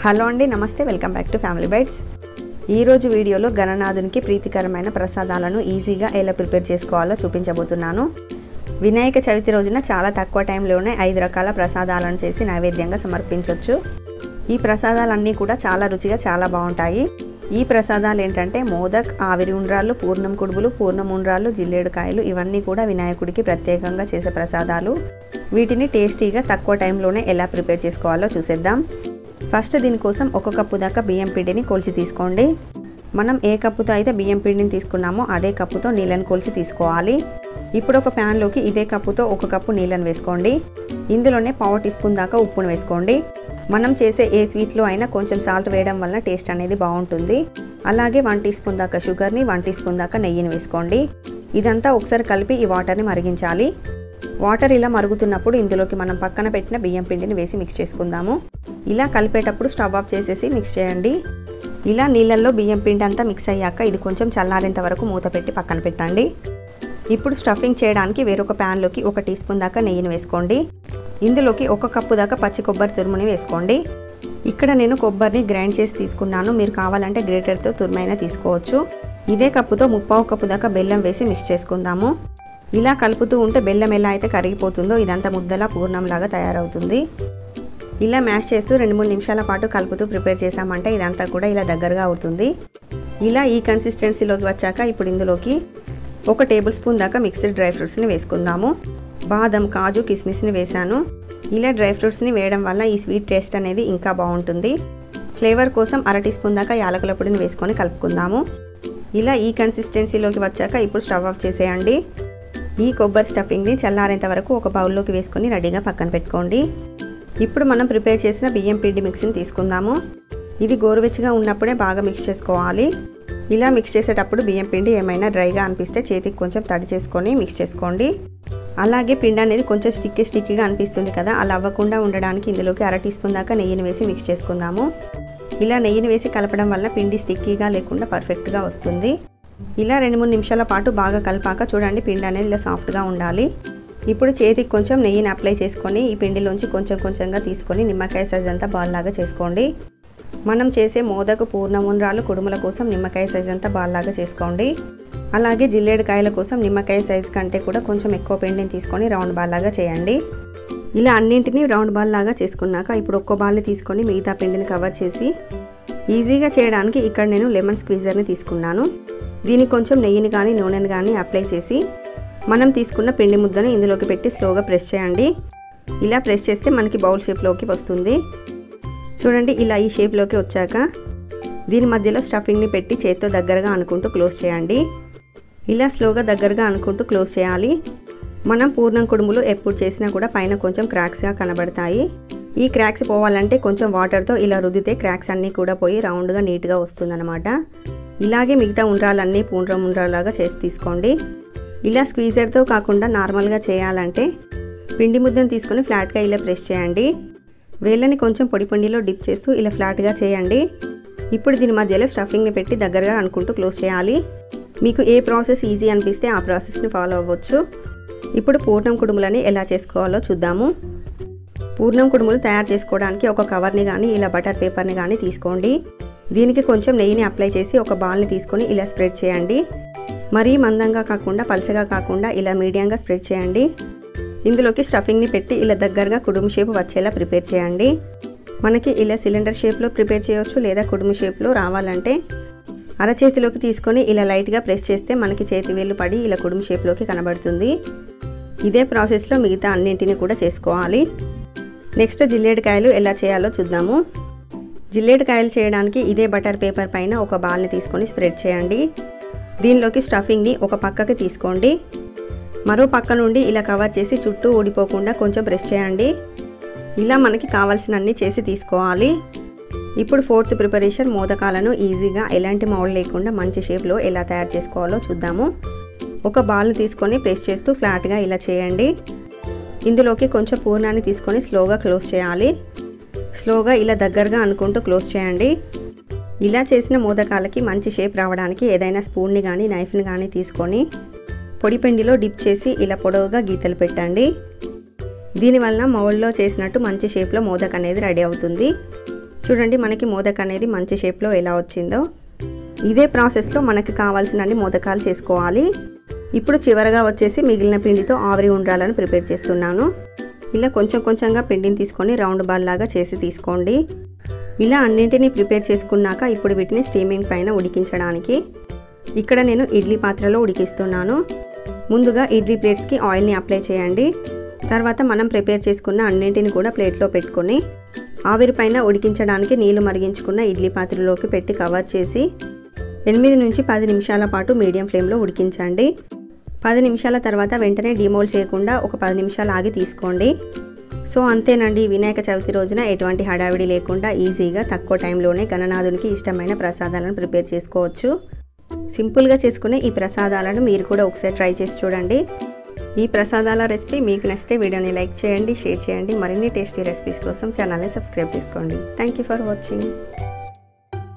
Hello అండి, నమస్తే. Welcome back to family bytes. ఈరోజు వీడియోలో గణనాథునికి ప్రీతికరమైన ప్రసాదాలను ఈజీగా ఎలా ప్రిపేర్ చేసుకోవాలో చూపించబోతున్నాను. వినాయక చవితి రోజున చాలా తక్కువ టైంలోనే 5 రకాల ప్రసాదాలను చేసి నైవేద్యంగా సమర్పించవచ్చు. ఈ ప్రసాదాలన్నీ కూడా చాలా రుచిగా చాలా బాగుంటాయి. ఈ ప్రసాదాలు ఏంటంటే మోదక్, ఆవిరి ఉండ్రాళ్ళు, పూర్ణం కుడుములు, పూర్ణం ఉండ్రాళ్ళు, జిల్లేడుకాయలు ఇవన్నీ కూడా వినాయకుడికి ప్రత్యేకంగా చేసే ప్రసాదాలు. వీటిని టేస్టీగా తక్కువ టైంలోనే ఎలా ప్రిపేర్ చేసుకోవాలో చూసేద్దాం. ఫస్ట్ దీనికోసం 1 కప్పు దాకా బియ్యం పిండిని కొలిచి తీసుకోండి. మనం ఏ కప్పుతో అయితే బియ్యం పిండిని తీసుకున్నామో అదే కప్పుతో నీళ్ళని కొలిచి తీసుకోవాలి. ఇప్పుడు ఒక ప్యాన్లోకి ఇదే కప్పుతో 1 కప్పు నీళ్ళని వేసుకోండి. ఇందులోనే 1/2 టీ స్పూన్ దాకా ఉప్పును వేసుకోండి. మనం చేసే ఏ స్వీట్లో అయినా కొంచెం సాల్ట్ వేయడం వల్ల టేస్ట్ అనేది బాగుంటుంది. అలాగే 1 టీ స్పూన్ దాకా షుగర్ని, 1 టీ స్పూన్ దాకా నెయ్యిని వేసుకోండి. ఇదంతా ఒకసారి కలిపి ఈ వాటర్ని మరిగించాలి. వాటర్ ఇలా మరుగుతున్నప్పుడు ఇందులోకి మనం పక్కన పెట్టిన బియ్యం పిండిని వేసి మిక్స్ చేసుకుందాము. ఇలా కలిపేటప్పుడు స్టవ్ ఆఫ్ చేసేసి మిక్స్ చేయండి. ఇలా నీళ్ళల్లో బియ్యం పిండి అంతా మిక్స్ అయ్యాక ఇది కొంచెం చల్లారేంత వరకు మూత పెట్టి పక్కన పెట్టండి. ఇప్పుడు స్టఫింగ్ చేయడానికి వేరొక ప్యాన్లోకి 1 టీ స్పూన్ దాకా నెయ్యిని వేసుకోండి. ఇందులోకి 1 కప్పు దాకా పచ్చి కొబ్బరి తురుముని వేసుకోండి. ఇక్కడ నేను కొబ్బరిని గ్రైండ్ చేసి తీసుకున్నాను. మీరు కావాలంటే గ్రేటర్తో తురుమైనా తీసుకోవచ్చు. ఇదే కప్పుతో 3/4 కప్పు దాకా బెల్లం వేసి మిక్స్ చేసుకుందాము. ఇలా కలుపుతూ ఉంటే బెల్లం ఎలా అయితే కరిగిపోతుందో ఇదంతా ముద్దలా పూర్ణంలాగా తయారవుతుంది. ఇలా మ్యాష్ చేస్తూ 2-3 నిమిషాల పాటు కలుపుతూ ప్రిపేర్ చేసామంటే ఇదంతా కూడా ఇలా దగ్గరగా అవుతుంది. ఇలా ఈ కన్సిస్టెన్సీలోకి వచ్చాక ఇప్పుడు ఇందులోకి 1 టేబుల్ స్పూన్ దాకా మిక్స్డ్ డ్రై ఫ్రూట్స్ని వేసుకుందాము. బాదం, కాజు, కిస్మిస్ని వేసాను. ఇలా డ్రై ఫ్రూట్స్ని వేయడం వల్ల ఈ స్వీట్ టేస్ట్ అనేది ఇంకా బాగుంటుంది. ఫ్లేవర్ కోసం 1/2 టీ స్పూన్ దాకా యాలకుల పొడిని వేసుకొని కలుపుకుందాము. ఇలా ఈ కన్సిస్టెన్సీలోకి వచ్చాక ఇప్పుడు స్టవ్ ఆఫ్ చేసేయండి. ఈ కొబ్బరి స్టఫింగ్ని చల్లారేంత వరకు ఒక బౌల్లోకి వేసుకొని రెడీగా పక్కన పెట్టుకోండి. ఇప్పుడు మనం ప్రిపేర్ చేసిన బియ్యం పిండి మిక్స్ని తీసుకుందాము. ఇది గోరువెచ్చగా ఉన్నప్పుడే బాగా మిక్స్ చేసుకోవాలి. ఇలా మిక్స్ చేసేటప్పుడు బియ్యం పిండి ఏమైనా డ్రైగా అనిపిస్తే చేతికి కొంచెం తడి చేసుకొని మిక్స్ చేసుకోండి. అలాగే పిండి అనేది కొంచెం స్టిక్కీగా అనిపిస్తుంది కదా, అలా అవ్వకుండా ఉండడానికి ఇందులోకి 1/2 టీ స్పూన్ దాకా నెయ్యిని వేసి మిక్స్ చేసుకుందాము. ఇలా నెయ్యిని వేసి కలపడం వల్ల పిండి స్టిక్కీగా లేకుండా పర్ఫెక్ట్గా వస్తుంది. ఇలా 2-3 నిమిషాల పాటు బాగా కలిపాక చూడండి పిండి అనేది ఇలా సాఫ్ట్గా ఉండాలి. ఇప్పుడు చేతికి కొంచెం నెయ్యిని అప్లై చేసుకొని ఈ పిండిలోంచి కొంచెం కొంచెంగా తీసుకొని నిమ్మకాయ సైజ్ అంతా బాల్ లాగా చేసుకోండి. మనం చేసే మోదకు, పూర్ణం ఉండ్రాళ్ళు, కుడుముల కోసం నిమ్మకాయ సైజ్ అంతా బాల్ లాగా చేసుకోండి. అలాగే జిల్లేడుకాయల కోసం నిమ్మకాయ సైజ్ కంటే కూడా కొంచెం ఎక్కువ పిండిని తీసుకొని రౌండ్ బాల్ లాగా చేయండి. ఇలా అన్నింటినీ రౌండ్ బాల్ లాగా చేసుకున్నాక ఇప్పుడు ఒక్కో బాల్ని తీసుకొని మిగతా పిండిని కవర్ చేసి ఈజీగా చేయడానికి ఇక్కడ నేను లెమన్ స్క్వీజర్ని తీసుకున్నాను. దీనికి కొంచెం నెయ్యిని కానీ నూనెని కానీ అప్లై చేసి మనం తీసుకున్న పిండి ముద్దను ఇందులోకి పెట్టి స్లోగా ప్రెస్ చేయండి. ఇలా ప్రెస్ చేస్తే మనకి బౌల్ షేప్లోకి వస్తుంది. చూడండి, ఇలా ఈ షేప్లోకి వచ్చాక దీని మధ్యలో స్టఫింగ్ని పెట్టి చేత్తో దగ్గరగా అనుకుంటూ క్లోజ్ చేయండి. ఇలా స్లోగా దగ్గరగా అనుకుంటూ క్లోజ్ చేయాలి. మనం పూర్ణం కుడుములు ఎప్పుడు చేసినా కూడా పైన కొంచెం క్రాక్స్గా కనబడతాయి. ఈ క్రాక్స్ పోవాలంటే కొంచెం వాటర్తో ఇలా రుద్దితే క్రాక్స్ అన్నీ కూడా పోయి రౌండ్గా నీట్గా వస్తుందన్నమాట. ఇలాగే మిగతా ఉండ్రాలన్నీ పూర్ణం ఉండ్రాలాగా చేసి తీసుకోండి. ఇలా స్క్వీజర్తో కాకుండా నార్మల్గా చేయాలంటే పిండి ముద్దను తీసుకొని ఫ్లాట్గా ఇలా ప్రెస్ చేయండి. వేళ్ళని కొంచెం పొడి పిండిలో డిప్ చేస్తూ ఇలా ఫ్లాట్గా చేయండి. ఇప్పుడు దీని మధ్యలో స్టఫింగ్ని పెట్టి దగ్గరగా అనుకుంటూ క్లోజ్ చేయాలి. మీకు ఏ ప్రాసెస్ ఈజీ అనిపిస్తే ఆ ప్రాసెస్ని ఫాలో అవ్వచ్చు. ఇప్పుడు పూర్ణం కుడుములని ఎలా చేసుకోవాలో చూద్దాము. పూర్ణం కుడుములు తయారు చేసుకోవడానికి ఒక కవర్ని కానీ ఇలా బటర్ పేపర్ని కానీ తీసుకోండి. దీనికి కొంచెం నెయ్యిని అప్లై చేసి ఒక బాల్ని తీసుకొని ఇలా స్ప్రెడ్ చేయండి. మరీ మందంగా కాకుండా పలచగా కాకుండా ఇలా మీడియంగా స్ప్రెడ్ చేయండి. ఇందులోకి స్టఫింగ్ని పెట్టి ఇలా దగ్గరగా కుడుము షేప్ వచ్చేలా ప్రిపేర్ చేయండి. మనకి ఇలా సిలిండర్ షేప్లో ప్రిపేర్ చేయవచ్చు, లేదా కుడుము షేప్లో రావాలంటే అరచేతిలోకి తీసుకొని ఇలా లైట్గా ప్రెస్ చేస్తే మనకి చేతి వేళ్ళు పడి ఇలా కుడుము షేప్లోకి కనబడుతుంది. ఇదే ప్రాసెస్లో మిగతా అన్నింటిని కూడా చేసుకోవాలి. నెక్స్ట్ జిల్లేడుకాయలు ఎలా చేయాలో చూద్దాము. జిల్లేడుకాయలు చేయడానికి ఇదే బటర్ పేపర్ పైన ఒక బాల్ని తీసుకొని స్ప్రెడ్ చేయండి. దీనిలోకి స్టఫింగ్ని ఒక పక్కకి తీసుకోండి. మరో పక్క నుండి ఇలా కవర్ చేసి చుట్టూ ఊడిపోకుండా కొంచెం ప్రెస్ చేయండి. ఇలా మనకి కావాల్సినన్ని చేసి తీసుకోవాలి. ఇప్పుడు 4th ప్రిపరేషన్ మోదకాలను ఈజీగా ఎలాంటి మౌల్డ్ లేకుండా మంచి షేప్లో ఎలా తయారు చేసుకోవాలో చూద్దాము. ఒక బాల్ని తీసుకొని ప్రెస్ చేస్తూ ఫ్లాట్గా ఇలా చేయండి. ఇందులోకి కొంచెం పూర్ణాన్ని తీసుకొని స్లోగా క్లోజ్ చేయాలి. స్లోగా ఇలా దగ్గరగా అనుకుంటూ క్లోజ్ చేయండి. ఇలా చేసిన మోదకాలకి మంచి షేప్ రావడానికి ఏదైనా స్పూన్ని కానీ నైఫ్ని కానీ తీసుకొని పొడి పిండిలో డిప్ చేసి ఇలా పొడవుగా గీతలు పెట్టండి. దీనివల్ల మౌల్డ్లో చేసినట్టు మంచి షేప్లో మోదక్ అనేది రెడీ అవుతుంది. చూడండి మనకి మోదక్ అనేది మంచి షేప్లో ఎలా వచ్చిందో. ఇదే ప్రాసెస్లో మనకి కావాల్సినన్ని మోదకాలు చేసుకోవాలి. ఇప్పుడు చివరగా వచ్చేసి మిగిలిన పిండితో ఆవిరి ఉండ్రాలను ప్రిపేర్ చేస్తున్నాను. ఇలా కొంచెం కొంచెంగా పిండిని తీసుకొని రౌండ్ బాల్ లాగా చేసి తీసుకోండి. ఇలా అన్నింటినీ ప్రిపేర్ చేసుకున్నాక ఇప్పుడు వీటిని స్టీమింగ్ పైన ఉడికించడానికి ఇక్కడ నేను ఇడ్లీ పాత్రలో ఉడికిస్తున్నాను. ముందుగా ఇడ్లీ ప్లేట్స్కి ఆయిల్ని అప్లై చేయండి. తర్వాత మనం ప్రిపేర్ చేసుకున్న అన్నింటిని కూడా ప్లేట్లో పెట్టుకొని ఆవిరి పైన ఉడికించడానికి నీళ్లు మరిగించుకున్న ఇడ్లీ పాత్రలోకి పెట్టి కవర్ చేసి 8 నుంచి 10 నిమిషాల పాటు మీడియం ఫ్లేమ్లో ఉడికించండి. 10 నిమిషాల తర్వాత వెంటనే డీమోల్డ్ చేయకుండా ఒక 10 నిమిషాలు ఆగి తీసుకోండి. సో అంతేనండి, వినాయక చవితి రోజున ఎటువంటి హడావిడి లేకుండా ఈజీగా తక్కువ టైంలోనే గణనాథునికి ఇష్టమైన ప్రసాదాలను ప్రిపేర్ చేసుకోవచ్చు. సింపుల్గా చేసుకునే ఈ ప్రసాదాలను మీరు కూడా ఒకసారి ట్రై చేసి చూడండి. ఈ ప్రసాదాల రెసిపీ మీకు నచ్చితే వీడియోని లైక్ చేయండి, షేర్ చేయండి. మరిన్ని టేస్టీ రెసిపీస్ కోసం ఛానల్ని సబ్స్క్రైబ్ చేసుకోండి. Thank you for watching.